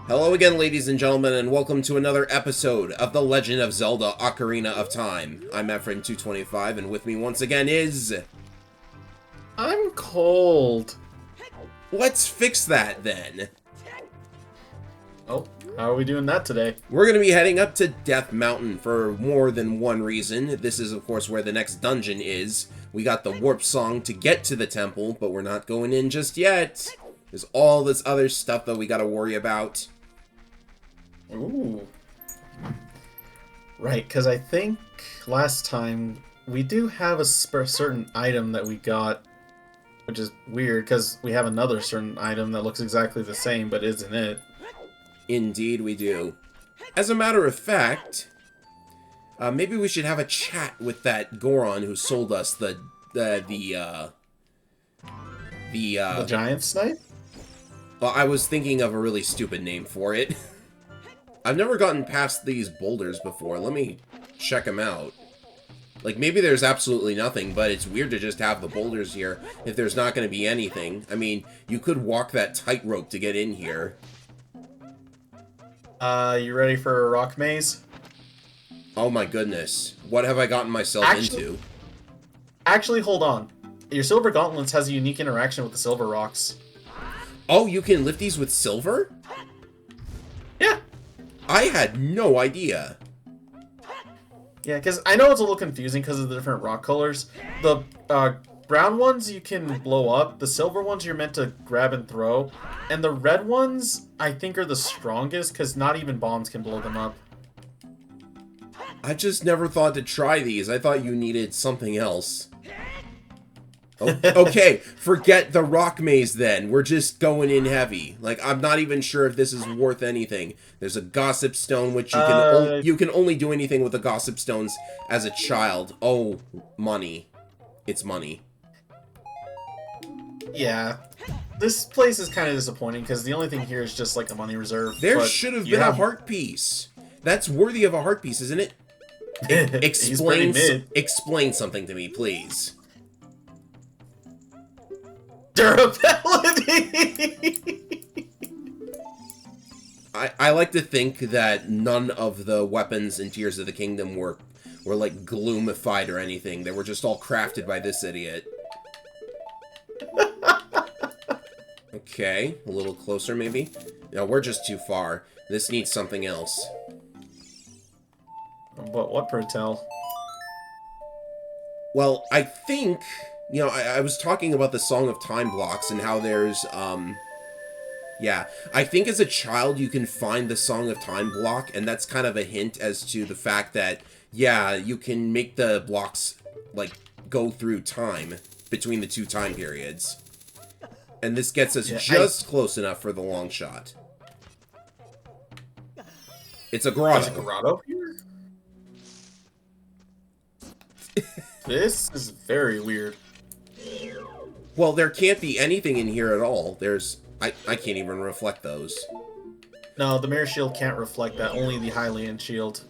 Hello again, ladies and gentlemen, and welcome to another episode of The Legend of Zelda Ocarina of Time. I'm Efren225, and with me once again is... I'm cold. Let's fix that, then. Oh, how are we doing that today? We're going to be heading up to Death Mountain for more than one reason. This is, of course, where the next dungeon is. We got the warp song to get to the temple, but we're not going in just yet. There's all this other stuff that we got to worry about. Ooh. Right, because I think last time we do have a certain item that we got, which is weird because we have another certain item that looks exactly the same but isn't it. Indeed we do. As a matter of fact, maybe we should have a chat with that Goron who sold us the giant snipe? Well, I was thinking of a really stupid name for it. I've never gotten past these boulders before. Let me check them out. Like, maybe there's absolutely nothing, but it's weird to just have the boulders here if there's not going to be anything. I mean, you could walk that tightrope to get in here. You ready for a rock maze? Oh my goodness. What have I gotten myself into? Actually, hold on. Your silver gauntlets has a unique interaction with the silver rocks. Oh, you can lift these with silver? Yeah. I had no idea. Yeah, because I know it's a little confusing because of the different rock colors. The brown ones you can blow up. The silver ones you're meant to grab and throw. And the red ones, I think, are the strongest because not even bombs can blow them up. I just never thought to try these. I thought you needed something else. Oh, okay, forget the rock maze then. We're just going in heavy. Like, I'm not even sure if this is worth anything. There's a gossip stone, which you can only do anything with the gossip stones as a child. Oh, money. It's money. Yeah. This place is kind of disappointing because the only thing here is just like a money reserve. There should have been a heart piece. That's worthy of a heart piece, isn't it? Explain something to me, please. Durability! I like to think that none of the weapons in Tears of the Kingdom were like gloomified or anything. They were just all crafted by this idiot. Okay, a little closer maybe. No, we're just too far. This needs something else. But what, per tell? Well, I think... You know, I was talking about the Song of Time blocks and how there's, yeah. I think as a child you can find the Song of Time block, and that's kind of a hint as to the fact that, yeah, you can make the blocks, like, go through time between the two time periods. And this gets us just close enough for the long shot. It's a grotto. There's a grotto here? This is very weird. Well, there can't be anything in here at all. I can't even reflect those. No, the mirror shield can't reflect that. Only the Hylian shield.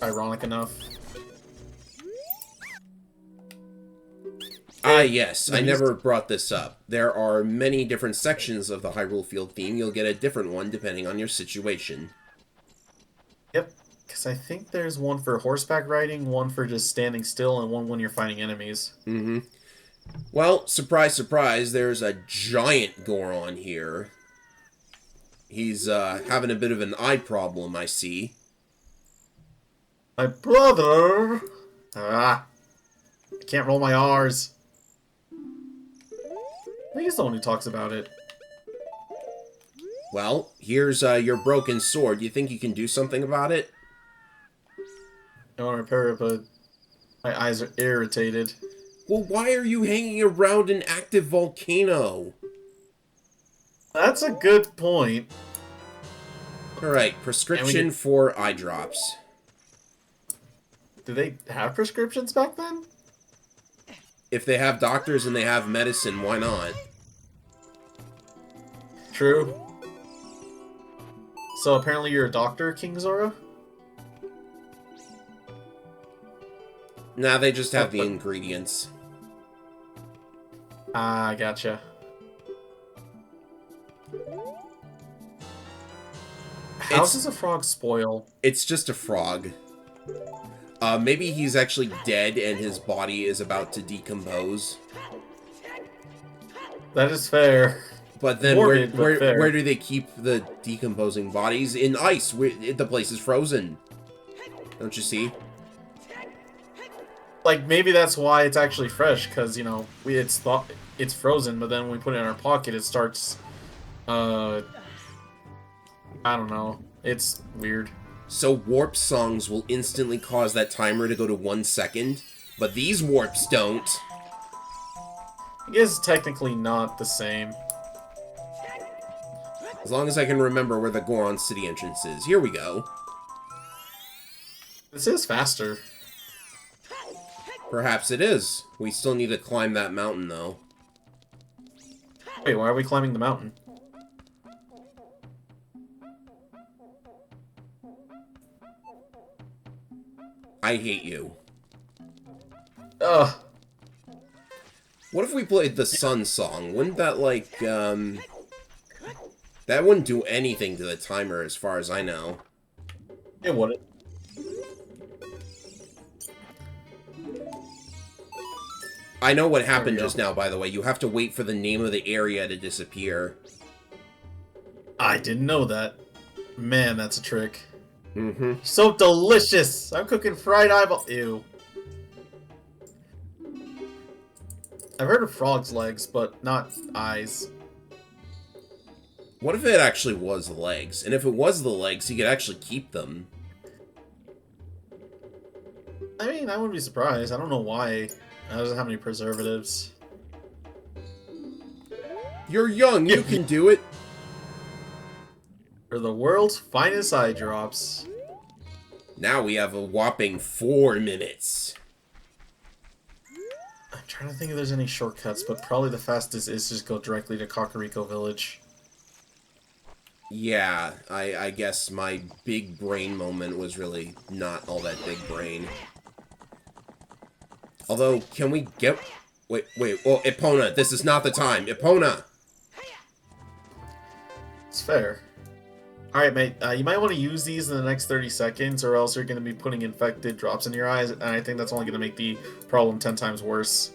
Ironic enough. Ah, yes. I never brought this up. There are many different sections of the Hyrule Field theme. You'll get a different one depending on your situation. Yep. Because I think there's one for horseback riding, one for just standing still, and one when you're fighting enemies. Mm-hmm. Well, surprise, surprise, there's a giant Goron here. He's, having a bit of an eye problem, I see. My brother! I can't roll my R's. I think he's the one who talks about it. Well, here's, your broken sword. You think you can do something about it? I want to repair it, but my eyes are irritated. Well, why are you hanging around an active volcano? That's a good point. Alright, prescription for eye drops. Did they have prescriptions back then? If they have doctors and they have medicine, why not? True. So apparently you're a doctor, King Zora? Nah, they just have the ingredients. Ah, I gotcha. How does a frog spoil? It's just a frog. Maybe he's actually dead and his body is about to decompose. That is fair. But then Morbid, but fair. where do they keep the decomposing bodies? In ice. The place is frozen. Don't you see? Like, maybe that's why it's actually fresh, because, you know, it's frozen, but then when we put it in our pocket, it starts, I don't know. It's weird. So warp songs will instantly cause that timer to go to 1 second, but these warps don't. I guess it's technically not the same. As long as I can remember where the Goron City entrance is. Here we go. This is faster. Perhaps it is. We still need to climb that mountain, though. Wait, why are we climbing the mountain? I hate you. Ugh. What if we played the Sun song? Wouldn't that, like, that wouldn't do anything to the timer, as far as I know. It wouldn't. I know what happened just now, by the way. You have to wait for the name of the area to disappear. I didn't know that. Man, that's a trick. Mm-hmm. So delicious! I'm cooking fried eyeball. Ew. I've heard of frog's legs, but not eyes. What if it actually was the legs? And if it was the legs, you could actually keep them. I mean, I wouldn't be surprised. I don't know why. It doesn't have any preservatives. You're young, you can do it. For the world's finest eye drops. Now we have a whopping 4 minutes. I'm trying to think if there's any shortcuts, but probably the fastest is just go directly to Kakariko Village. Yeah, I guess my big brain moment was really not all that big brain. Although, can we get... Wait, oh, Epona, this is not the time. Epona! It's fair. Alright, mate, you might want to use these in the next 30 seconds, or else you're going to be putting infected drops in your eyes, and I think that's only going to make the problem 10 times worse.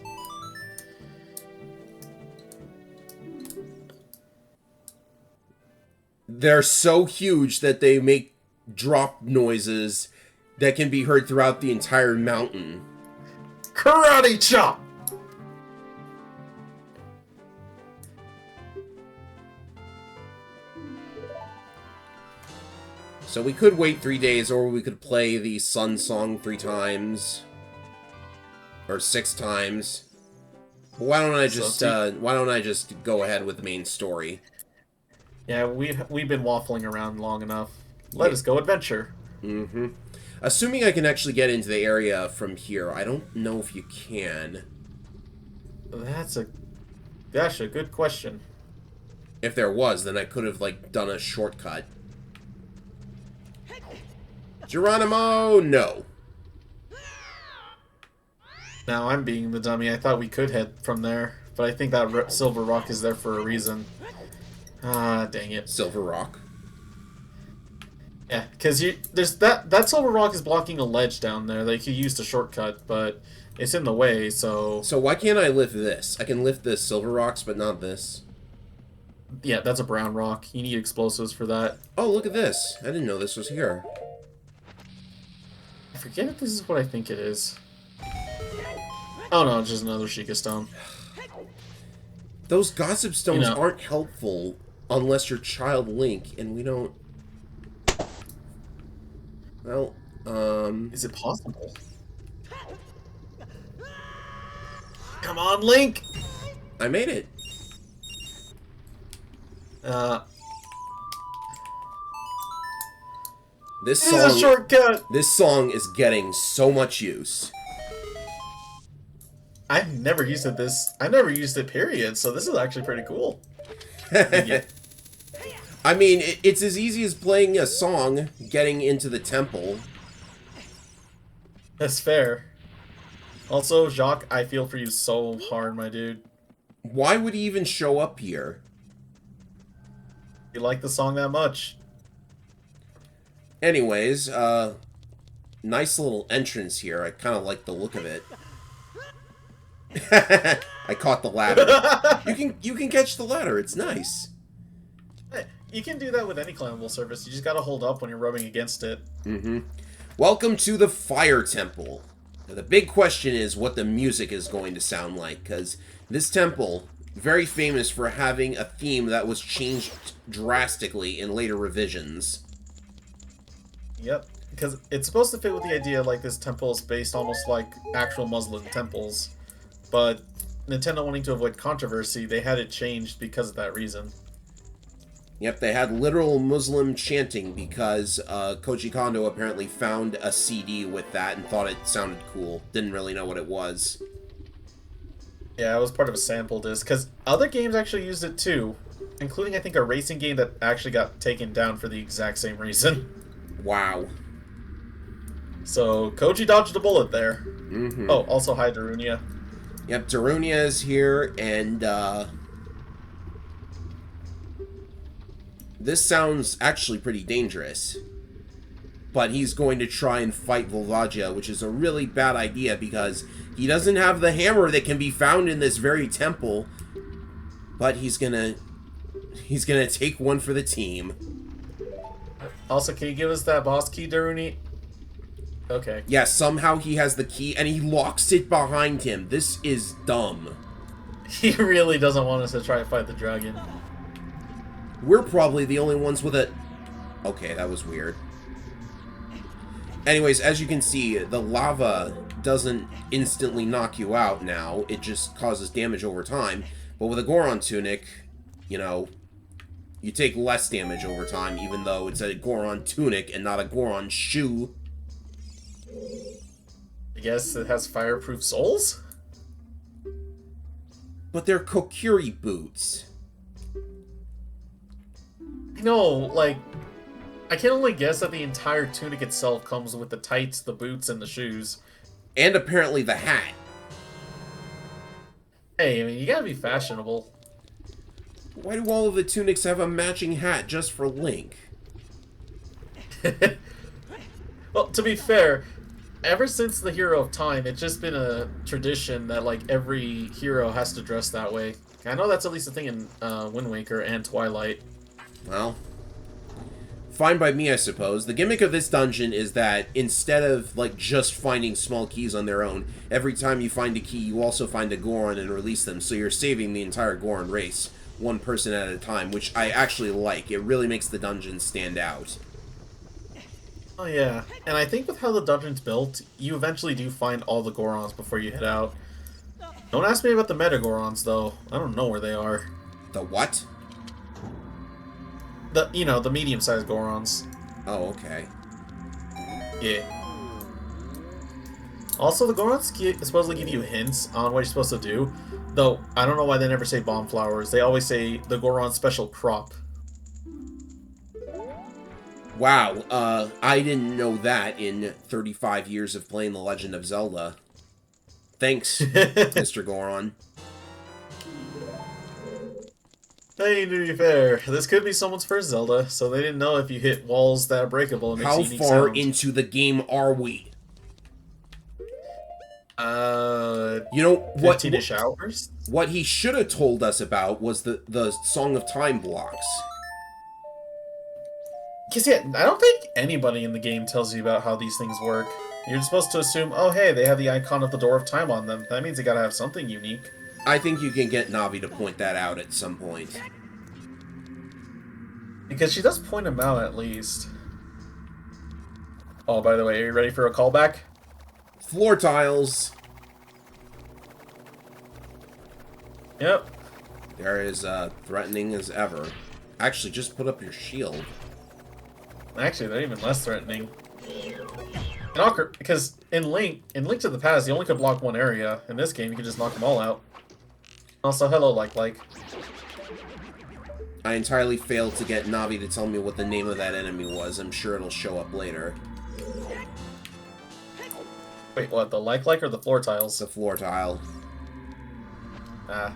They're so huge that they make drop noises that can be heard throughout the entire mountain. Karate chop! So we could wait 3 days, or we could play the Sun Song 3 times. Or 6 times. But why don't I just go ahead with the main story? Yeah, we've been waffling around long enough. Let us go adventure. Mm-hmm. Assuming I can actually get into the area from here, I don't know if you can. That's a good question. If there was, then I could have, like, done a shortcut. Geronimo, no. Now I'm being the dummy. I thought we could head from there, but I think that silver rock is there for a reason. Ah, dang it. Silver Rock. Yeah, because there's that silver rock is blocking a ledge down there that you could use to shortcut, but it's in the way, so... So why can't I lift this? I can lift the silver rocks, but not this. Yeah, that's a brown rock. You need explosives for that. Oh, look at this. I didn't know this was here. I forget if this is what I think it is. Oh no, it's just another Sheikah stone. Those gossip stones You know. aren't helpful unless you're Child Link, and we don't... Well, Is it possible? Come on, Link! I made it. This This is a song, shortcut! this song is getting so much use. I've never used it period, so this is actually pretty cool. Yeah. I mean, it's as easy as playing a song, getting into the temple. That's fair. Also, Jacques, I feel for you so hard, my dude. Why would he even show up here? You like the song that much? Anyways, nice little entrance here. I kind of like the look of it. I caught the ladder. You can catch the ladder. It's nice. You can do that with any climbable surface. You just gotta hold up when you're rubbing against it. Mm-hmm. Welcome to the Fire Temple. Now, the big question is what the music is going to sound like, because this temple, very famous for having a theme that was changed drastically in later revisions. Yep, because it's supposed to fit with the idea like this temple is based almost like actual Muslim temples, but Nintendo wanting to avoid controversy, they had it changed because of that reason. Yep, they had literal Muslim chanting because Koji Kondo apparently found a CD with that and thought it sounded cool. Didn't really know what it was. Yeah, it was part of a sample disc, because other games actually used it too, including I think a racing game that actually got taken down for the exact same reason. Wow. So, Koji dodged a bullet there. Mm-hmm. Oh, also hi, Darunia. Yep, Darunia is here, and this sounds actually pretty dangerous. But he's going to try and fight Volvagia, which is a really bad idea because he doesn't have the hammer that can be found in this very temple. But he's gonna take one for the team. Also, can you give us that boss key, Daruni? Okay. Yeah, somehow he has the key and he locks it behind him. This is dumb. He really doesn't want us to try to fight the dragon. We're probably the only ones with it. Okay, that was weird. Anyways, as you can see, the lava doesn't instantly knock you out now. It just causes damage over time. But with a Goron tunic, you know, you take less damage over time, even though it's a Goron tunic and not a Goron shoe. I guess it has fireproof soles? But they're Kokiri boots. I know, like, I can only guess that the entire tunic itself comes with the tights, the boots, and the shoes. And apparently the hat. Hey, I mean, you gotta be fashionable. Why do all of the tunics have a matching hat just for Link? Well, to be fair, ever since the Hero of Time, it's just been a tradition that, like, every hero has to dress that way. I know that's at least a thing in Wind Waker and Twilight. Well, fine by me, I suppose. The gimmick of this dungeon is that instead of, like, just finding small keys on their own, every time you find a key, you also find a Goron and release them, so you're saving the entire Goron race, one person at a time, which I actually like. It really makes the dungeon stand out. Oh yeah, and I think with how the dungeon's built, you eventually do find all the Gorons before you head out. Don't ask me about the Meta Gorons, though. I don't know where they are. The what? The medium-sized Gorons. Oh, okay. Yeah. Also, the Gorons supposedly give you hints on what you're supposed to do, though I don't know why they never say bomb flowers. They always say the Goron special crop. Wow, I didn't know that in 35 years of playing The Legend of Zelda. Thanks, Mr. Goron. Hey, to be fair, this could be someone's first Zelda, so they didn't know if you hit walls that are breakable, it makes a unique How far sound. into the game are we? You know, what 15-ish hours? What he should have told us about was the Song of Time blocks. Because, yeah, I don't think anybody in the game tells you about how these things work. You're supposed to assume, oh, hey, they have the icon of the Door of Time on them. That means they gotta have something unique. I think you can get Navi to point that out at some point. Because she does point them out, at least. Oh, by the way, are you ready for a callback? Floor tiles. Yep. They're as threatening as ever. Actually, just put up your shield. Actually, they're even less threatening. Because in Link to the Past, you only could block one area. In this game, you can just knock them all out. Also, hello, like. I entirely failed to get Navi to tell me what the name of that enemy was. I'm sure it'll show up later. Wait, what? The like or the floor tiles? The floor tile. Ah.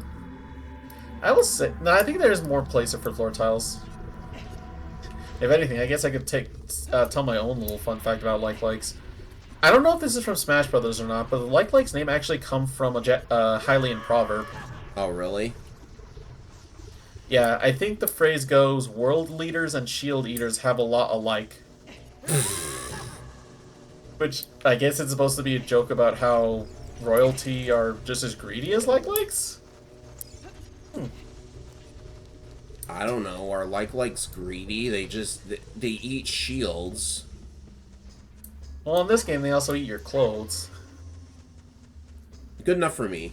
I will say... No, I think there's more places for floor tiles. If anything, I guess I could tell my own little fun fact about Likes. I don't know if this is from Smash Brothers or not, but the Like's name actually come from a Hylian proverb. Oh, really? Yeah, I think the phrase goes, "World leaders and shield eaters have a lot alike." Which, I guess it's supposed to be a joke about how royalty are just as greedy as Likes? I don't know. Are Likes greedy? They eat shields. Well, in this game, they also eat your clothes. Good enough for me.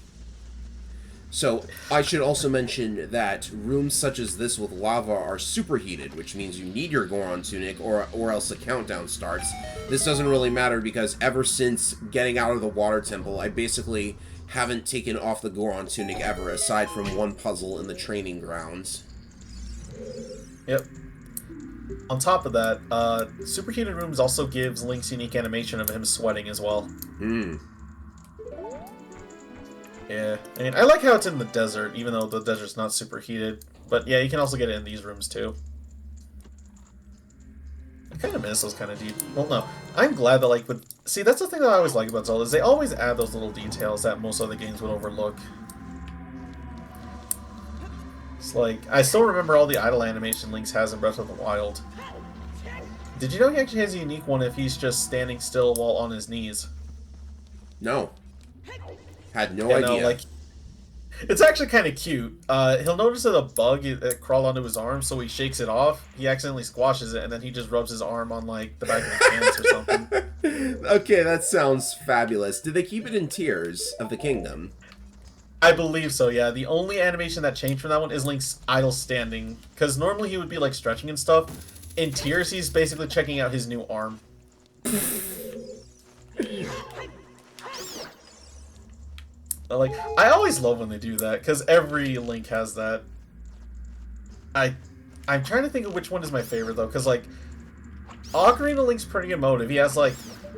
So, I should also mention that rooms such as this with lava are superheated, which means you need your Goron tunic or else the countdown starts. This doesn't really matter because ever since getting out of the water temple, I basically haven't taken off the Goron tunic ever, aside from one puzzle in the training grounds. Yep. On top of that, superheated rooms also gives Link's unique animation of him sweating as well. Yeah, I mean, I like how it's in the desert, even though the desert's not superheated. But yeah, you can also get it in these rooms too. I kind of miss those kind of deep. Well, no, I'm glad that see, that's the thing that I always like about Zelda is they always add those little details that most other games would overlook. It's like I still remember all the idle animation Link has in Breath of the Wild. Did you know he actually has a unique one if he's just standing still while on his knees? No. Had no idea. No, it's actually kind of cute. He'll notice that a bug crawled onto his arm, so he shakes it off. He accidentally squashes it, and then he just rubs his arm on, the back of his pants or something. Okay, that sounds fabulous. Did they keep it in Tears of the Kingdom? I believe so, yeah. The only animation that changed from that one is Link's idle standing. Because normally he would be, stretching and stuff. In Tears, he's basically checking out his new arm. I always love when they do that, because every Link has that. I'm trying to think of which one is my favorite, though, because, Ocarina Link's pretty emotive. He has,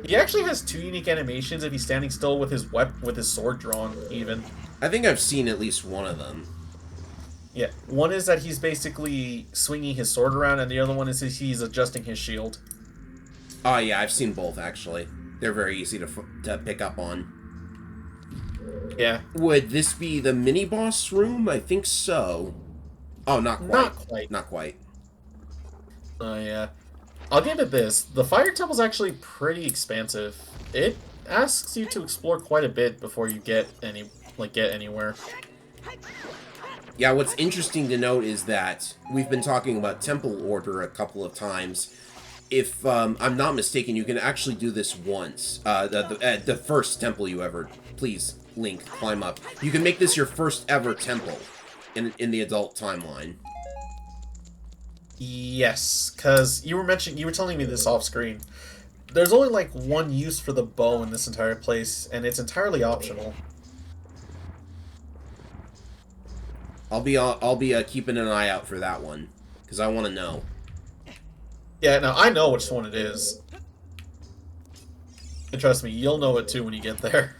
he actually has two unique animations if he's standing still with his sword drawn, even. I think I've seen at least one of them. Yeah, one is that he's basically swinging his sword around, and the other one is he's adjusting his shield. Oh, yeah, I've seen both, actually. They're very easy to pick up on. Yeah. Would this be the mini-boss room? I think so. Oh, not quite. Not quite. Not quite. Oh, yeah. I'll give it this. The Fire Temple's actually pretty expansive. It asks you to explore quite a bit before you get anywhere. Yeah, what's interesting to note is that we've been talking about temple order a couple of times. If I'm not mistaken, you can actually do this once. The first temple you ever... Please, Link, climb up. You can make this your first ever temple in the adult timeline. Yes, because you were telling me this off screen. There's only one use for the bow in this entire place, and it's entirely optional. I'll be keeping an eye out for that one because I want to know. Yeah, no, I know which one it is. And trust me, you'll know it too when you get there.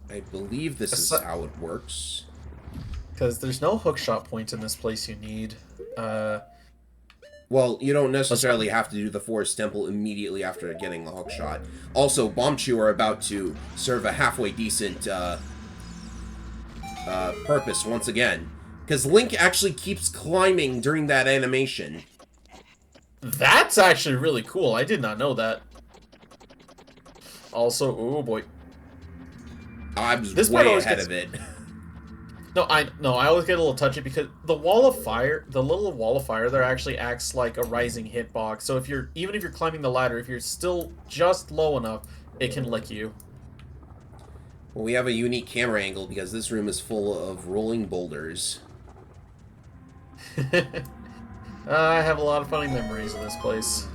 I believe this is how it works. Because there's no hookshot point in this place you need. Well, you don't necessarily have to do the Forest Temple immediately after getting the hookshot. Also, Bombchu are about to serve a halfway decent purpose once again. Because Link actually keeps climbing during that animation. That's actually really cool. I did not know that. Also, oh boy. I was way ahead of it. No, I always get a little touchy because the little wall of fire there actually acts like a rising hitbox. So even if you're climbing the ladder, if you're still just low enough, it can lick you. Well, we have a unique camera angle because this room is full of rolling boulders. I have a lot of funny memories of this place.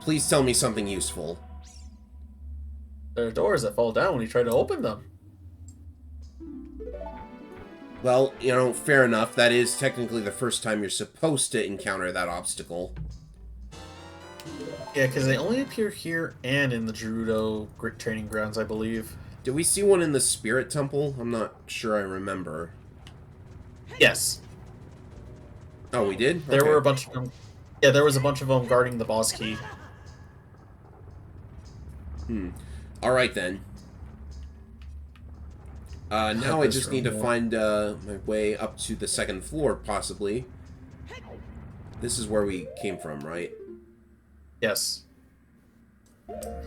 Please tell me something useful. There are doors that fall down when you try to open them. Well, fair enough. That is technically the first time you're supposed to encounter that obstacle. Yeah, because they only appear here and in the Gerudo training grounds, I believe. Did we see one in the Spirit Temple? I'm not sure I remember. Yes. Oh, we did? There Okay. were a bunch of them. Yeah, there was a bunch of them guarding the boss key. Alright then. Now I just need to find my way up to the second floor, possibly. This is where we came from, right? Yes.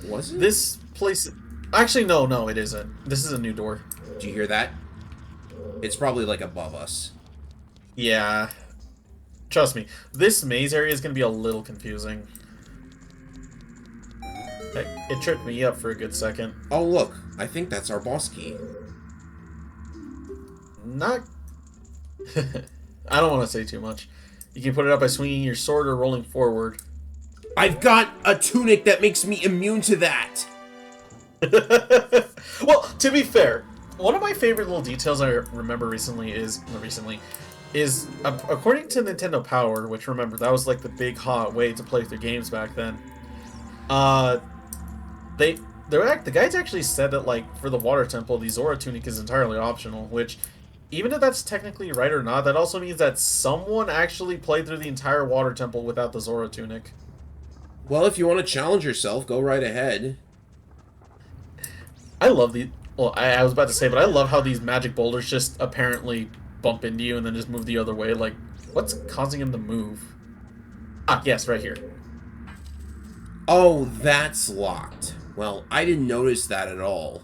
Was it? This place... Actually, no, it isn't. This is a new door. Did you hear that? It's probably, like, above us. Yeah. Trust me, this maze area is going to be a little confusing. It tripped me up for a good second. Oh, look. I think that's our boss key. Not... I don't want to say too much. You can put it up by swinging your sword or rolling forward. I've got a tunic that makes me immune to that! Well, to be fair, one of my favorite little details I remember recently is according to Nintendo Power, which remember that was like the big hot way to play through games back then. The guides actually said that like for the Water Temple, the Zora tunic is entirely optional. Which, even if that's technically right or not, that also means that someone actually played through the entire Water Temple without the Zora tunic. Well, if you want to challenge yourself, go right ahead. I love the... Well, I was about to say, but I love how these magic boulders just apparently bump into you and then just move the other way. Like, what's causing him to move? Ah, yes, right here. Oh, that's locked. Well, I didn't notice that at all.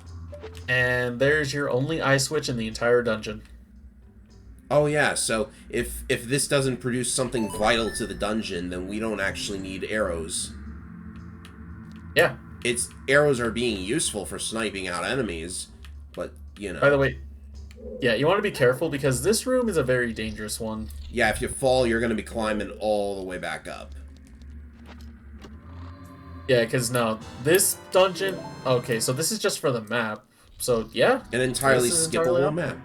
And there's your only eye switch in the entire dungeon. Oh yeah, so if this doesn't produce something vital to the dungeon, then we don't actually need arrows. Yeah. Its arrows are being useful for sniping out enemies, but, you know. By the way, yeah, you want to be careful because this room is a very dangerous one. Yeah, if you fall, you're going to be climbing all the way back up. Yeah, because no, this dungeon... Okay, so this is just for the map. So, yeah. An entirely skippable map.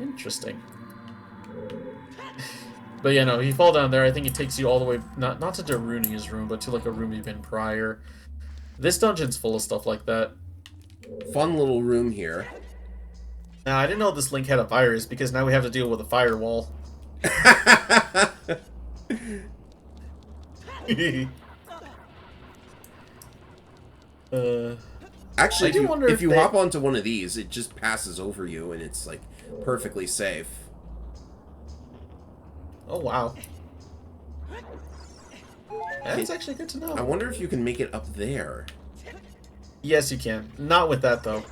Interesting. But yeah, no, if you fall down there, I think it takes you all the way, not to Darunia's room, but to like a room you've been prior. This dungeon's full of stuff like that. Fun little room here. Now, I didn't know this link had a virus, because now we have to deal with a firewall. Actually, if you hop onto one of these, it just passes over you, and it's like perfectly safe. Oh, wow. That's actually good to know. I wonder if you can make it up there. Yes, you can. Not with that, though.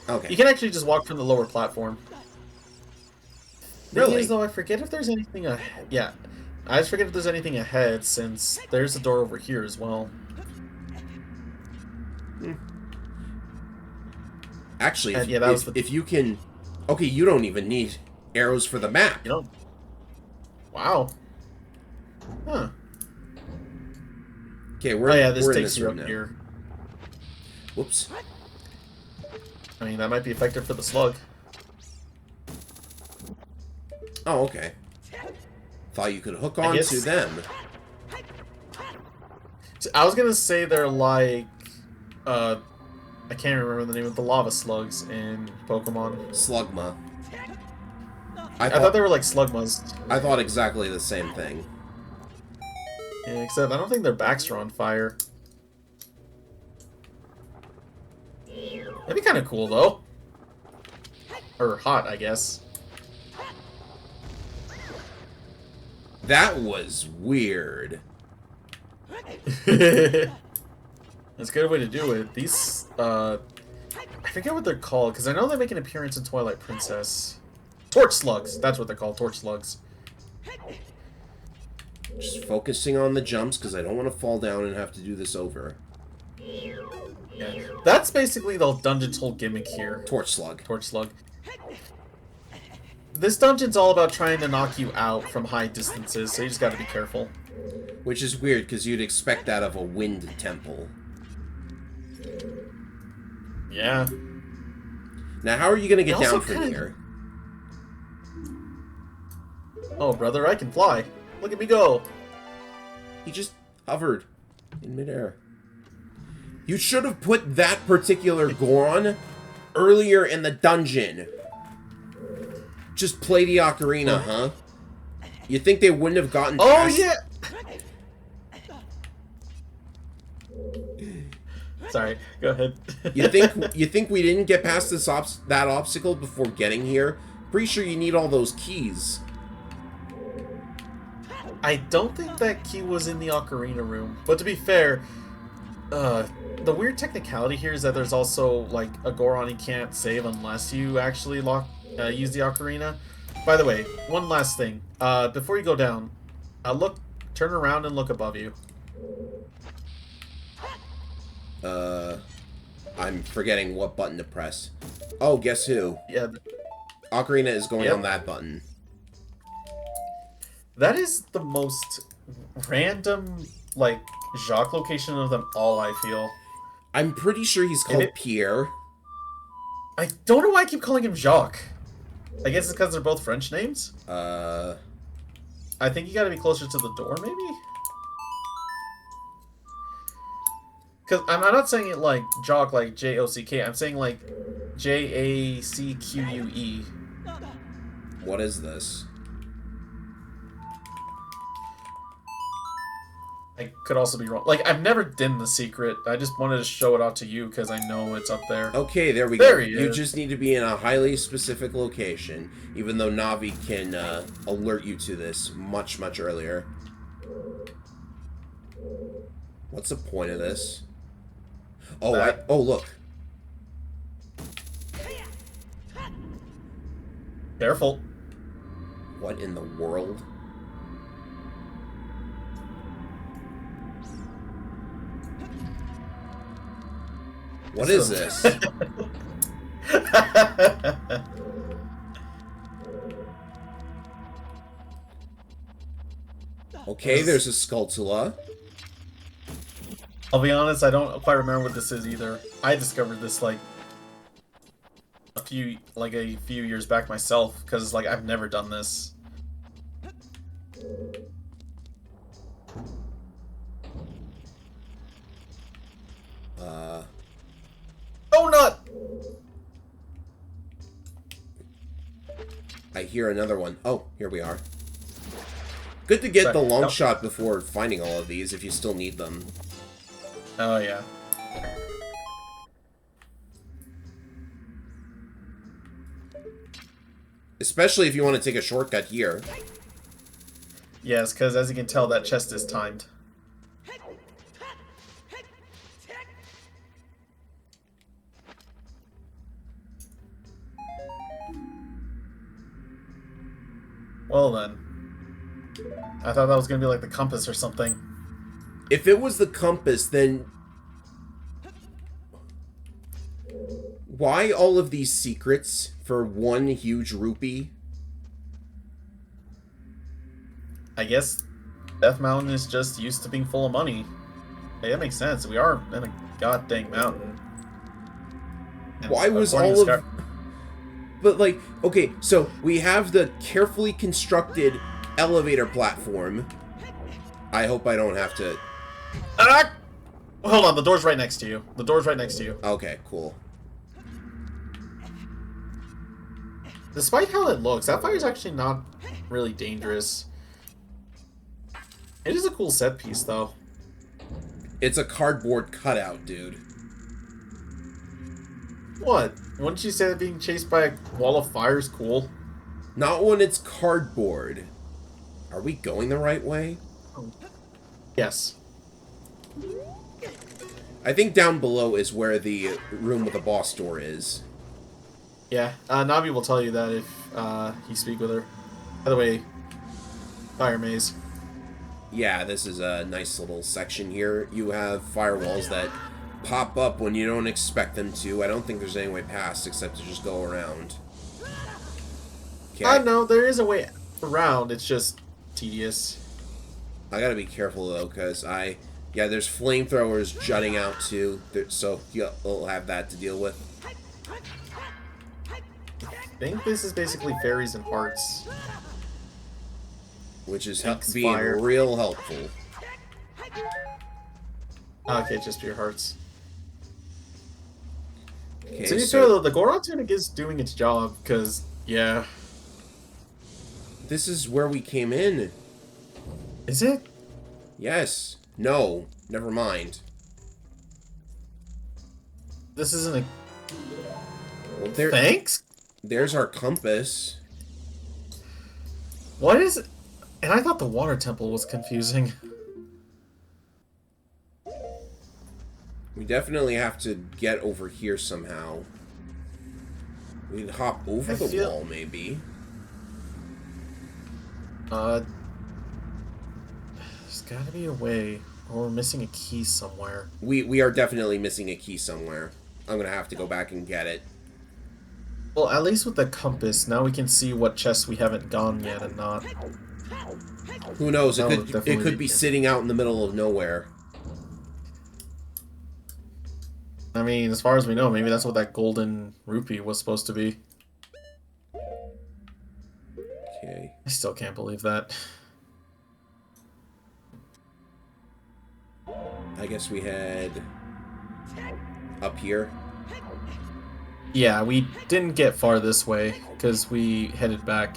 Okay. You can actually just walk from the lower platform. Really? Thing is, though, I forget if there's anything ahead. Yeah. I just forget if there's anything ahead, since there's a door over here as well. Actually, if you can... Okay, you don't even need arrows for the map. You know... Wow. Huh. Okay, we're this in takes this you room up now. here. Whoops. I mean, that might be effective for the slug. Oh, okay. Thought you could hook on to them. I was gonna say they're like... I can't remember the name of the lava slugs in Pokemon. Slugma. I thought they were like Slugmas. I thought exactly the same thing. Yeah, except I don't think their backs are on fire. That'd be kind of cool, though. Or hot, I guess. That was weird. That's a good way to do it. These, I forget what they're called, because I know they make an appearance in Twilight Princess. Torch slugs! That's what they're called, torch slugs. Just focusing on the jumps, because I don't want to fall down and have to do this over. Yeah. That's basically the dungeon's whole gimmick here. Torch slug. Torch slug. This dungeon's all about trying to knock you out from high distances, so you just gotta be careful. Which is weird, because you'd expect that of a wind temple. Yeah. Now, how are you going to get down from here? Oh, brother, I can fly. Look at me go. He just hovered in midair. You should have put that particular Goron earlier in the dungeon. Just play the ocarina, huh? You think they wouldn't have gotten past... yeah! Sorry, go ahead. You think we didn't get past that obstacle before getting here? Pretty sure you need all those keys. I don't think that key was in the Ocarina room. But to be fair, the weird technicality here is that there's also, like, a Goron you can't save unless you actually use the Ocarina. By the way, one last thing. Before you go down, turn around and look above you. I'm forgetting what button to press. Oh, guess who? Yeah. Ocarina is going on that button. That is the most random, like, Jacques location of them all, I feel. I'm pretty sure he's called Pierre. I don't know why I keep calling him Jacques. I guess it's because they're both French names? I think you gotta be closer to the door, maybe? Because I'm not saying it like Jock, like J-O-C-K. I'm saying like J-A-C-Q-U-E. What is this? I could also be wrong. Like, I've never done the secret. I just wanted to show it out to you because I know it's up there. Okay, there we go. You just need to be in a highly specific location, even though Navi can alert you to this much, much earlier. What's the point of this? Oh, look. Careful. What in the world? What is this? Okay, there's a Skulltula. I'll be honest, I don't quite remember what this is either. I discovered this like a few years back myself because like I've never done this. Oh, nut! I hear another one. Oh, here we are. Good to get the long shot before finding all of these if you still need them. Oh, yeah. Especially if you want to take a shortcut here. Yes, because as you can tell, that chest is timed. Well then. I thought that was going to be like the compass or something. If it was the compass, then... why all of these secrets for one huge rupee? I guess Death Mountain is just used to being full of money. Hey, that makes sense. We are in a goddamn mountain. And why was all of... But, like, okay, so we have the carefully constructed elevator platform. I hope I don't have to... Hold on, the door's right next to you. The door's right next to you. Okay, cool. Despite how it looks, that fire's actually not really dangerous. It is a cool set piece, though. It's a cardboard cutout, dude. What? Wouldn't you say that being chased by a wall of fire is cool? Not when it's cardboard. Are we going the right way? Yes. I think down below is where the room with the boss door is. Yeah, Navi will tell you that if you speak with her. By the way, fire maze. Yeah, this is a nice little section here. You have firewalls that pop up when you don't expect them to. I don't think there's any way past except to just go around. Okay. No, there is a way around. It's just tedious. I gotta be careful though, because yeah, there's flamethrowers jutting out too, so you'll have that to deal with. I think this is basically fairies and hearts. Which is being real helpful. Okay, just your hearts. Okay, To be fair, so though, the Goron tunic is doing its job, because, yeah. this is where we came in. Is it? Yes. No. Never mind. This isn't a... Well, Thanks? there's our compass. What is it? And I thought the water temple was confusing. We definitely have to get over here somehow. We can hop over the wall, maybe. There's gotta be a way. Or we're missing a key somewhere. We are definitely missing a key somewhere. I'm gonna have to go back and get it. Well, at least with the compass, now we can see what chests we haven't gone yet and not. Who knows? That It could be sitting out in the middle of nowhere. I mean, as far as we know, maybe that's what that golden rupee was supposed to be. Okay. I still can't believe that. I guess we head up here. Yeah, we didn't get far this way, because we headed back.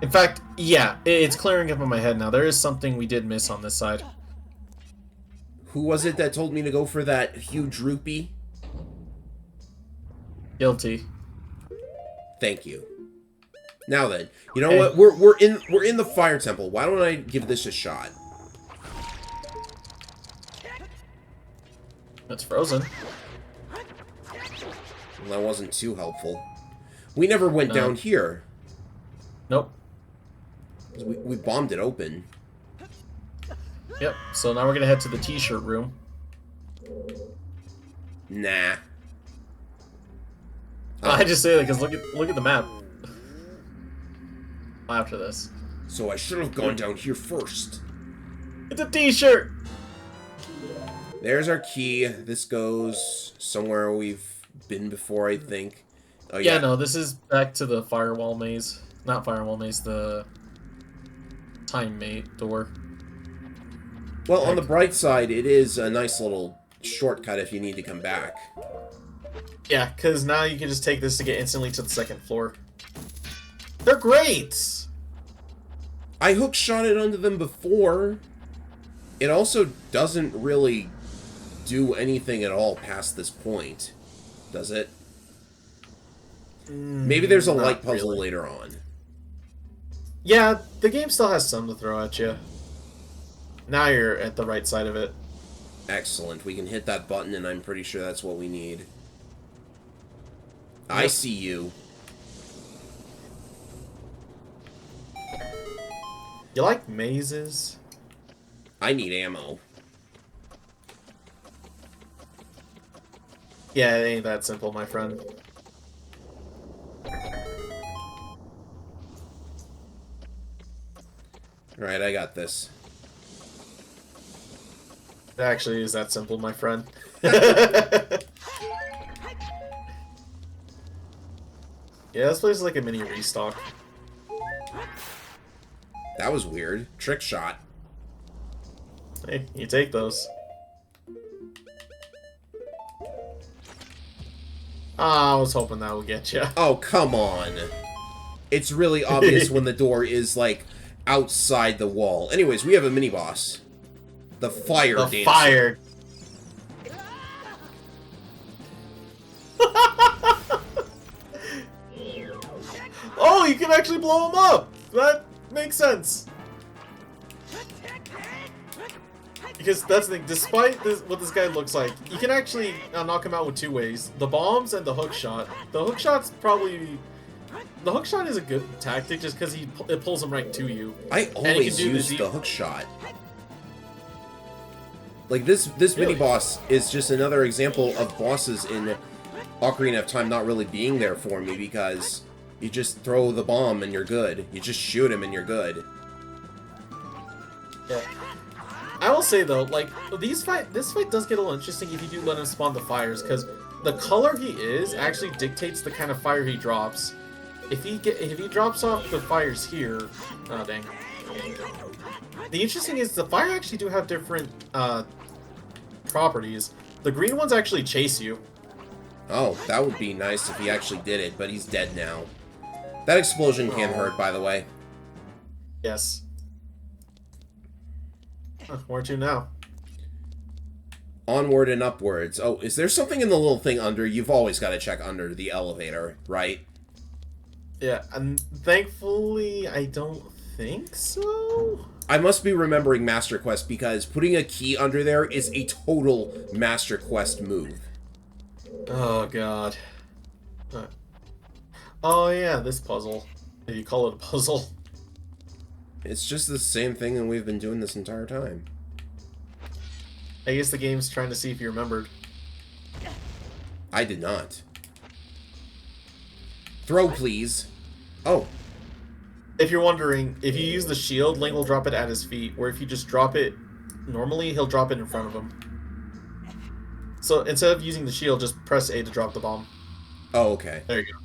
In fact, yeah, it's clearing up in my head now. There is something we did miss on this side. Who was it that told me to go for that huge rupee? Guilty. Thank you. Now then, you know what? We're in the fire temple. Why don't I give this a shot? It's frozen. Well, that wasn't too helpful. We never went down here. Nope. We bombed it open. Yep, so now we're gonna head to the t-shirt room. Nah. I just say that because look at the map. After this. So I should have gone down here first. It's a t-shirt! There's our key. This goes somewhere we've been before, I think. Oh, Yeah, no, this is back to the firewall maze. Not firewall maze, the time mate door. Well, on the bright side, it is a nice little shortcut if you need to come back. Yeah, because now you can just take this to get instantly to the second floor. They're great! I hook shot it onto them before. It also doesn't really do anything at all past this point, does it? Maybe there's a light puzzle later on. Yeah, the game still has some to throw at you. Now you're at the right side of it. Excellent. We can hit that button, and I'm pretty sure that's what we need. I see you. You like mazes? I need ammo. Yeah, it ain't that simple, my friend. Alright, I got this. It actually is that simple, my friend. Yeah, this place is like a mini restock. That was weird. Trick shot. Hey, you take those. Ah, I was hoping that would get you. Oh, come on. It's really obvious when the door is, like, outside the wall. Anyways, we have a mini-boss. The Fire Dancer. The Fire. Oh, you can actually blow him up! That makes sense. Because that's the thing, despite what this guy looks like, you can actually knock him out with two ways. The bombs and the hook shot. The hook shot's probably... The hook shot is a good tactic just because it pulls him right to you. I always use the hook shot. Like, this mini-boss is just another example of bosses in Ocarina of Time not really being there for me because you just throw the bomb and you're good. You just shoot him and you're good. Yeah. I will say though, like this fight does get a little interesting if you do let him spawn the fires, because the color he is actually dictates the kind of fire he drops. If he drops off the fires here, oh dang. The interesting is the fire actually do have different properties. The green ones actually chase you. Oh, that would be nice if he actually did it, but he's dead now. That explosion can't hurt, by the way. Yes. Where to now? Onward and upwards. Oh, is there something in the little thing under? You've always got to check under the elevator, right? Yeah, and thankfully, I don't think so. I must be remembering Master Quest because putting a key under there is a total Master Quest move. Oh, God. Oh, yeah, this puzzle. If you call it a puzzle. It's just the same thing that we've been doing this entire time. I guess the game's trying to see if you remembered. I did not. Throw, please. Oh. If you're wondering, if you use the shield, Link will drop it at his feet, or if you just drop it normally, he'll drop it in front of him. So instead of using the shield, just press A to drop the bomb. Oh, okay. There you go.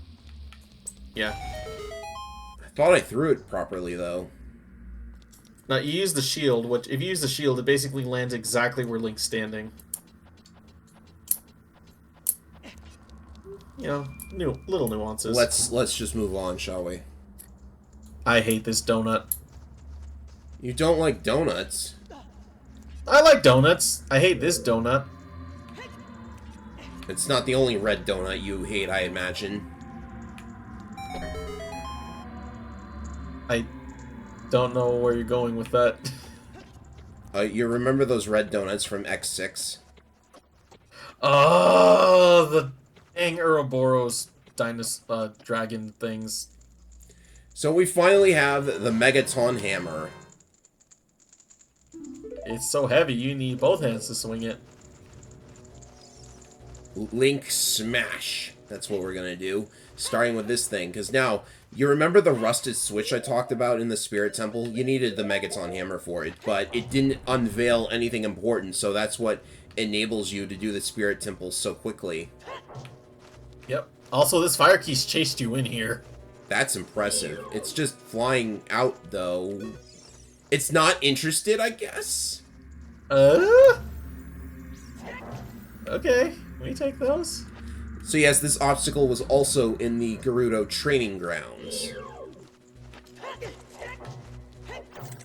Yeah. I thought I threw it properly, though. Now, you use the shield, which, if you use the shield, it basically lands exactly where Link's standing. You know, little nuances. Let's just move on, shall we? I hate this donut. You don't like donuts? I like donuts. I hate this donut. It's not the only red donut you hate, I imagine. I don't know where you're going with that. You remember those red donuts from X6? Oh, the dang Ouroboros dragon things. So we finally have the Megaton Hammer. It's so heavy, you need both hands to swing it. Link Smash. That's what we're gonna do. Starting with this thing, because now, you remember the rusted switch I talked about in the Spirit Temple? You needed the Megaton Hammer for it, but it didn't unveil anything important, so that's what enables you to do the Spirit Temple so quickly. Yep. Also, this fire key's chased you in here. That's impressive. It's just flying out, though. It's not interested, I guess? Okay, we take those. So yes, this obstacle was also in the Gerudo training grounds.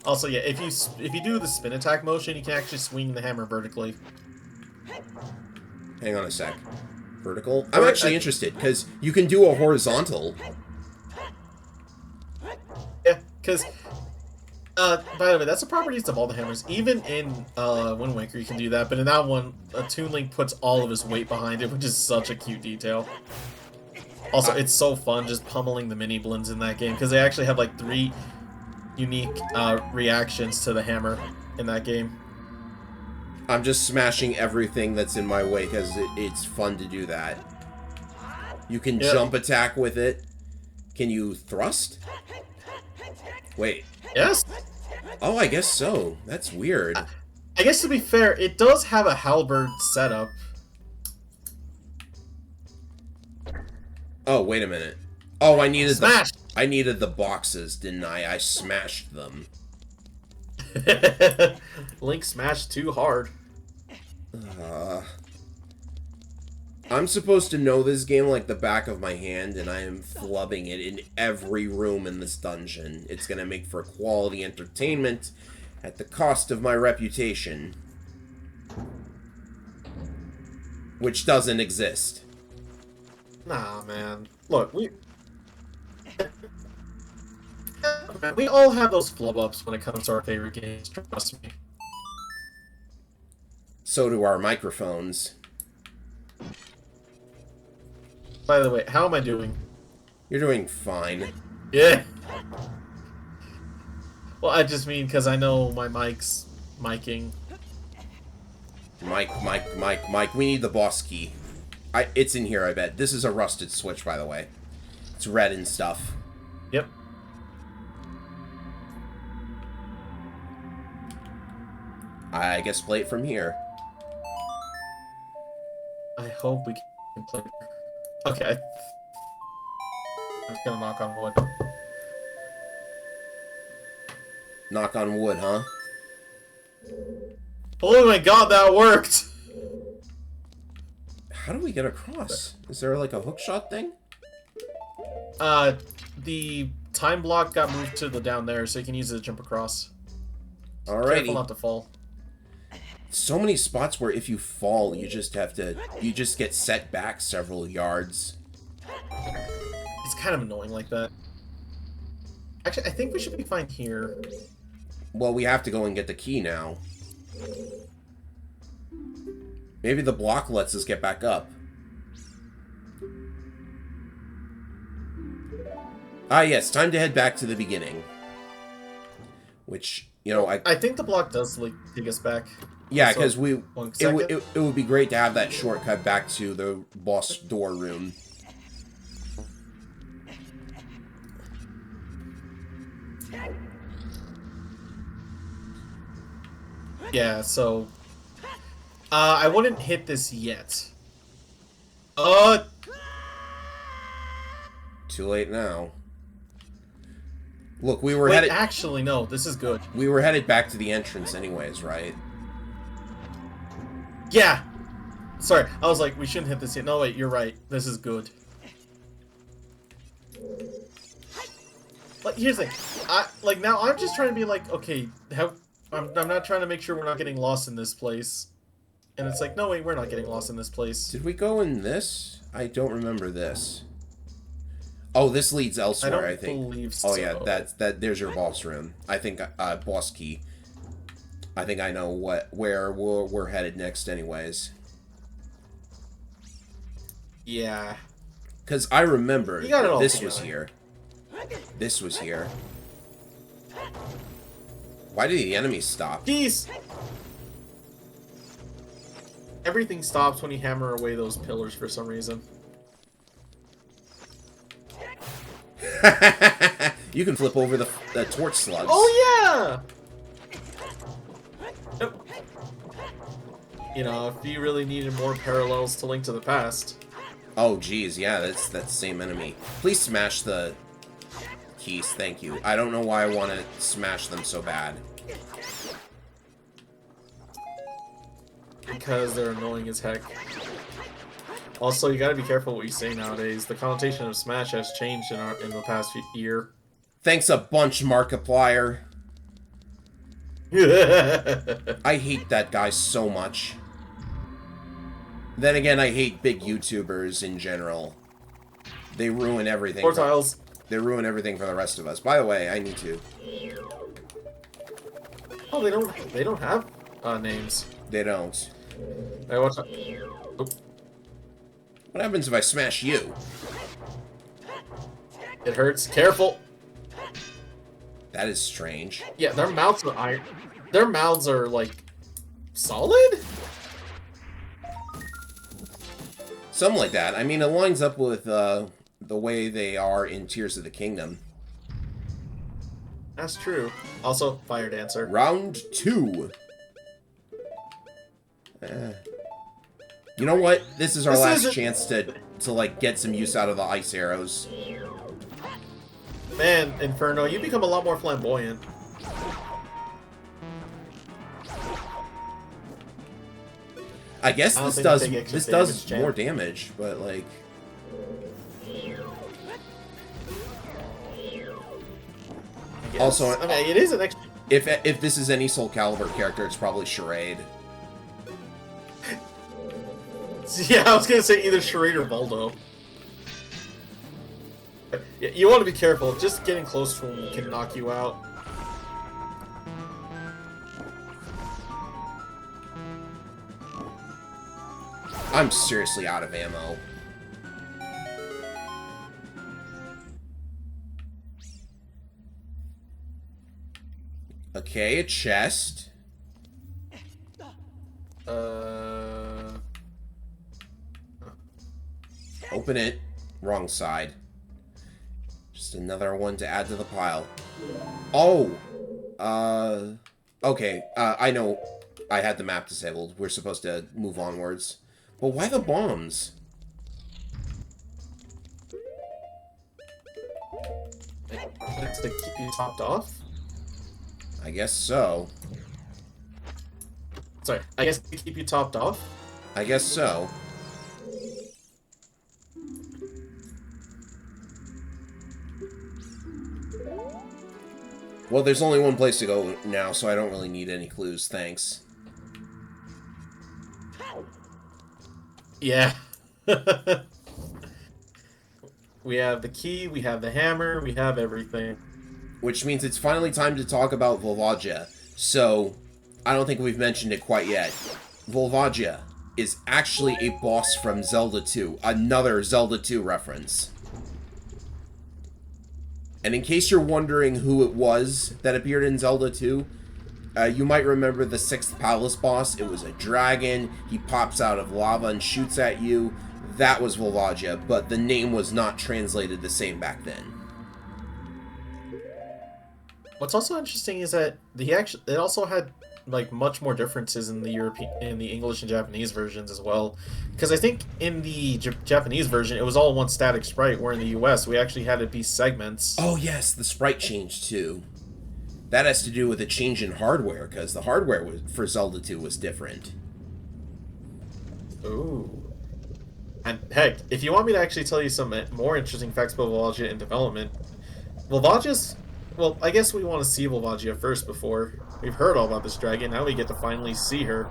Also, yeah, if you do the spin attack motion, you can actually swing the hammer vertically. Hang on a sec. Vertical? I'm actually interested, because you can do a horizontal. Yeah, because, by the way, that's the properties of all the hammers. Even in Wind Waker, you can do that, but in that one, Toon Link puts all of his weight behind it, which is such a cute detail. Also, it's so fun just pummeling the mini blends in that game, because they actually have, like, 3 unique reactions to the hammer in that game. I'm just smashing everything that's in my way, because it's fun to do that. You can jump attack with it. Can you thrust? Wait. Yes. Oh, I guess so. That's weird. I guess to be fair, it does have a halberd setup. Oh, wait a minute. Oh, I needed Smash! I needed the boxes, didn't I? I smashed them. Link smashed too hard. I'm supposed to know this game like the back of my hand, and I am flubbing it in every room in this dungeon. It's gonna make for quality entertainment at the cost of my reputation. Which doesn't exist. Nah, man. Look, we all have those flub-ups when it comes to our favorite games, trust me. So do our microphones. By the way, how am I doing? You're doing fine. Yeah. Well, I just mean because I know my mic's miking. Mike, we need the boss key. It's in here, I bet. This is a rusted switch, by the way. It's red and stuff. Yep. I guess play it from here. I hope we can play. Okay. I'm just gonna knock on wood. Knock on wood, huh? Oh my god, that worked! How do we get across? Is there like a hookshot thing? The time block got moved to the down there, so you can use it to jump across. Alrighty. Careful not to fall. So many spots where if you fall, you just get set back several yards. It's kind of annoying like that. Actually, I think we should be fine here. Well, we have to go and get the key now. Maybe the block lets us get back up. Ah, yes, time to head back to the beginning. Which, you know, I think the block does like take us back. Yeah, So, because it would be great to have that shortcut back to the boss door room. Yeah, so I wouldn't hit this yet. Too late now. Look, we were wait, headed. actually, no, this is good. We were headed back to the entrance, anyways, right? Yeah. Sorry, I was like, we shouldn't hit this yet. No, wait, you're right. This is good. Like, here's the thing. Now I'm just trying to be like, okay, I'm not trying to make sure we're not getting lost in this place. And it's like, no, wait, we're not getting lost in this place. Did we go in this? I don't remember this. Oh, this leads elsewhere, I think. Believe so. Oh yeah, there's your boss room. I think boss key. I think I know where we're headed next, anyways. Yeah. Because I remember this together. was here. This was here. Why did the enemies stop? Peace! Everything stops when you hammer away those pillars for some reason. You can flip over the torch slugs. Oh, yeah! Yep. You know, if you really needed more parallels to Link to the Past. Oh, geez, yeah, that's that same enemy. Please smash the keys, thank you. I don't know why I want to smash them so bad. Because they're annoying as heck. Also, you gotta be careful what you say nowadays. The connotation of Smash has changed in the past year. Thanks a bunch, Markiplier. I hate that guy so much. Then again, I hate big YouTubers in general. They ruin everything. Portiles. They ruin everything for the rest of us. By the way, I need to. Oh, they don't have names. They don't. Hey, watch out. Oh. What happens if I smash you? It hurts. Careful. That is strange. Yeah, their mouths are iron. Their mouths are like solid. Something like that. I mean, it lines up with the way they are in Tears of the Kingdom. That's true. Also, Fire Dancer. Round 2. You know what? This is our last chance to like get some use out of the ice arrows. Man, Inferno, you become a lot more flamboyant. I guess I this does does more damage, but like. Also, I mean, it is an extra. If this is any Soul Calibur character, it's probably Charade. Yeah, I was gonna say either Charade or Voldo. You want to be careful. Just getting close to him can knock you out. I'm seriously out of ammo. Okay, a chest. Open it. Wrong side. Just another one to add to the pile. Oh! Okay, I know I had the map disabled. We're supposed to move onwards. But why the bombs? That's to keep you topped off? I guess so. Sorry, I guess to keep you topped off? I guess so. Well, there's only one place to go now, so I don't really need any clues, thanks. Yeah. We have the key, we have the hammer, we have everything. Which means it's finally time to talk about Volvagia. So, I don't think we've mentioned it quite yet. Volvagia is actually a boss from Zelda 2. Another Zelda 2 reference. And in case you're wondering who it was that appeared in Zelda 2, you might remember the 6th Palace boss. It was a dragon. He pops out of lava and shoots at you. That was Volvagia, but the name was not translated the same back then. What's also interesting is that it also had like much more differences in the English and Japanese versions as well. Because I think in the Japanese version it was all one static sprite, where in the US we actually had it be segments. Oh yes, the sprite changed too. That has to do with a change in hardware, because the hardware for Zelda 2 was different. Ooh. And heck, if you want me to actually tell you some more interesting facts about Volvagia in development, Volvagia's... Well, I guess we want to see Volvagia first before. We've heard all about this dragon, now we get to finally see her.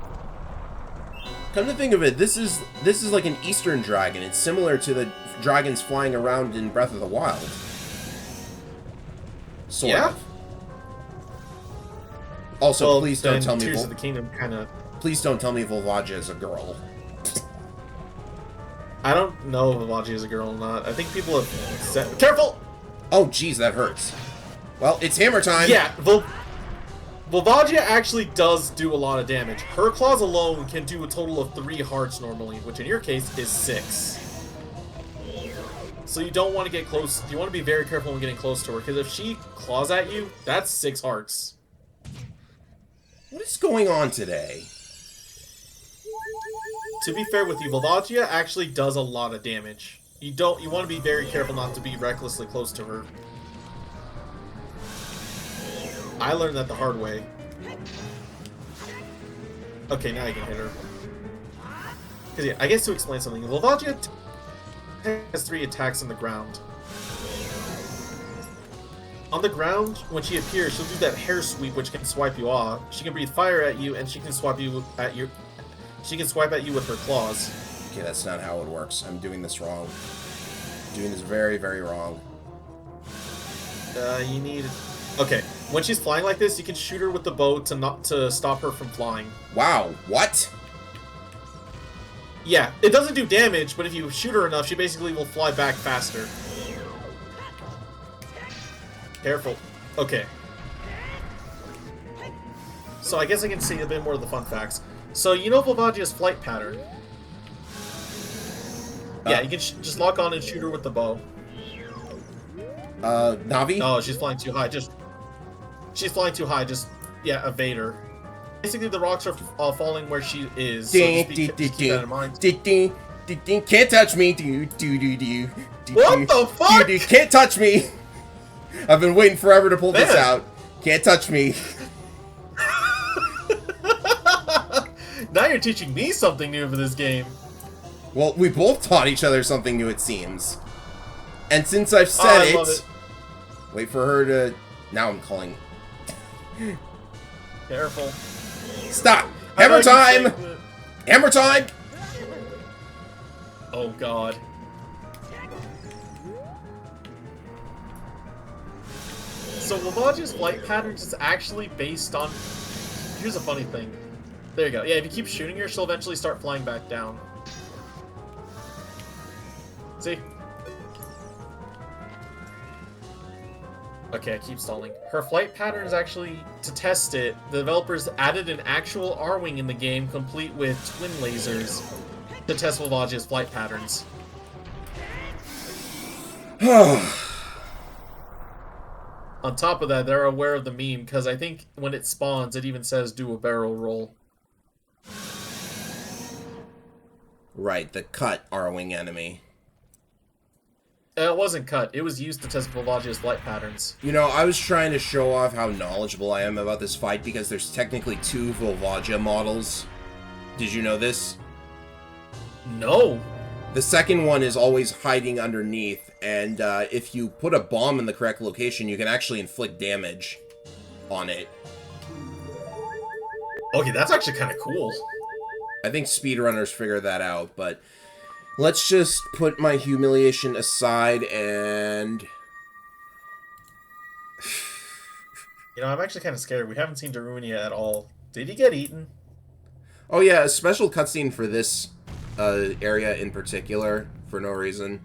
Come to think of it, this is like an Eastern dragon. It's similar to the dragons flying around in Breath of the Wild. Sort of. Also, well, please don't tell me Tears of the Kingdom kind of... Please don't tell me Volvagia is a girl. I don't know if Volvagia is a girl or not. I think people have said... Careful! Oh, jeez, that hurts. Well, it's hammer time! Yeah, Volvagia actually does do a lot of damage. Her claws alone can do a total of 3 hearts normally, which in your case is 6. So you don't want to get close. You want to be very careful when getting close to her, because if she claws at you, that's 6 hearts. What is going on today? To be fair with you, Volvagia actually does a lot of damage. You want to be very careful not to be recklessly close to her. I learned that the hard way. Okay, now you can hit her. Because yeah, I guess to explain something, Volvagia has 3 attacks on the ground. On the ground, when she appears, she'll do that hair sweep, which can swipe you off. She can breathe fire at you, and she can swipe at you with her claws. Okay, that's not how it works. I'm doing this wrong. I'm doing this very, very wrong. You need... Okay, when she's flying like this, you can shoot her with the bow to stop her from flying. Wow, what? Yeah, it doesn't do damage, but if you shoot her enough, she basically will fly back faster. Careful. Okay. So I guess I can see a bit more of the fun facts. So you know Volvagia's flight pattern? Yeah, you can just lock on and shoot her with the bow. Navi? No, she's flying too high. She's flying too high. Just, yeah, evade her. Basically, the rocks are falling where she is. So just keep that in mind. Can't touch me. What the fuck? Can't touch me. I've been waiting forever to pull this out. Can't touch me. Now you're teaching me something new for this game. Well, we both taught each other something new, it seems. And since I've said it... Wait for her to... Now I'm calling... Careful. Stop! Hammer time! Hammer time! Oh, God. So Volvagia's flight patterns is actually based on... Here's a funny thing. There you go. Yeah, if you keep shooting her, she'll eventually start flying back down. See? Okay, I keep stalling. Her flight pattern is actually, to test it, the developers added an actual R-Wing in the game, complete with twin lasers, to test Volvagia's flight patterns. On top of that, they're aware of the meme, because I think when it spawns, it even says do a barrel roll. Right, the cut R-Wing enemy. It wasn't cut. It was used to test Volvagia's flight patterns. You know, I was trying to show off how knowledgeable I am about this fight because there's technically 2 Volvagia models. Did you know this? No. The second one is always hiding underneath, and if you put a bomb in the correct location, you can actually inflict damage. on it. Okay, that's actually kind of cool. I think speedrunners figure that out, but let's just put my humiliation aside and... You know, I'm actually kind of scared. We haven't seen Darunia at all. Did he get eaten? Oh yeah, a special cutscene for this area in particular, for no reason.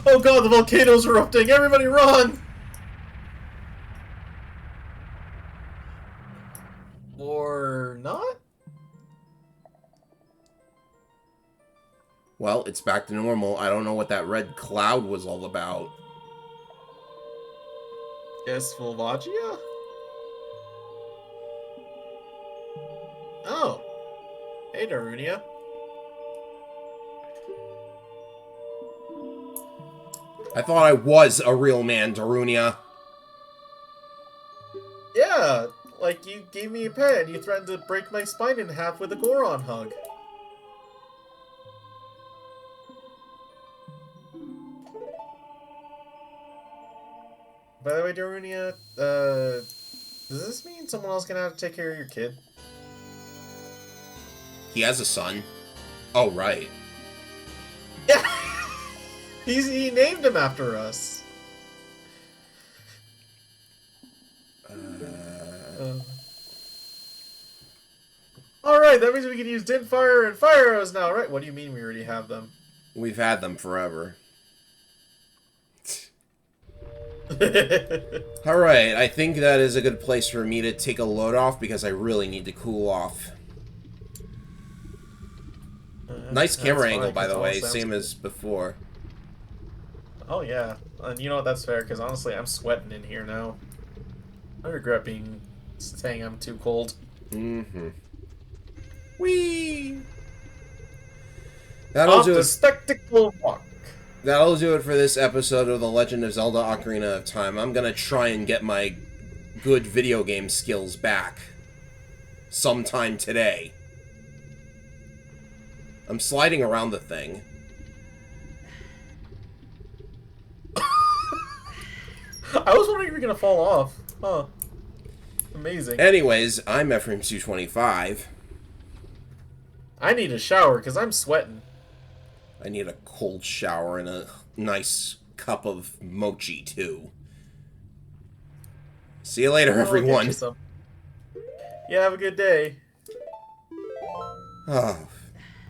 Oh god, the volcano's erupting! Everybody run! Or not? Well, it's back to normal. I don't know what that red cloud was all about. Yes, Volvagia? Oh. Hey, Darunia. I thought I was a real man, Darunia. Yeah, like you gave me a pet and you threatened to break my spine in half with a Goron hug. By the way, Darunia, does this mean someone else gonna have to take care of your kid? He has a son. Oh, right. Yeah! He named him after us. Alright, that means we can use Din Fire and Fire Arrows now, right? What do you mean we already have them? We've had them forever. Alright, I think that is a good place for me to take a load off because I really need to cool off. Nice camera angle, by the way, same as before. Oh yeah, and you know what, that's fair, because honestly, I'm sweating in here now. I regret saying I'm too cold. Mm-hmm. Whee! That'll do it. Spectacle walk. That'll do it for this episode of The Legend of Zelda Ocarina of Time. I'm gonna try and get my good video game skills back sometime today. I'm sliding around the thing. I was wondering if you were gonna fall off. Huh. Amazing. Anyways, I'm Ephraim225. I need a shower because I'm sweating. I need a cold shower and a nice cup of mochi, too. See you later, everyone. Yeah, have a good day. Oh.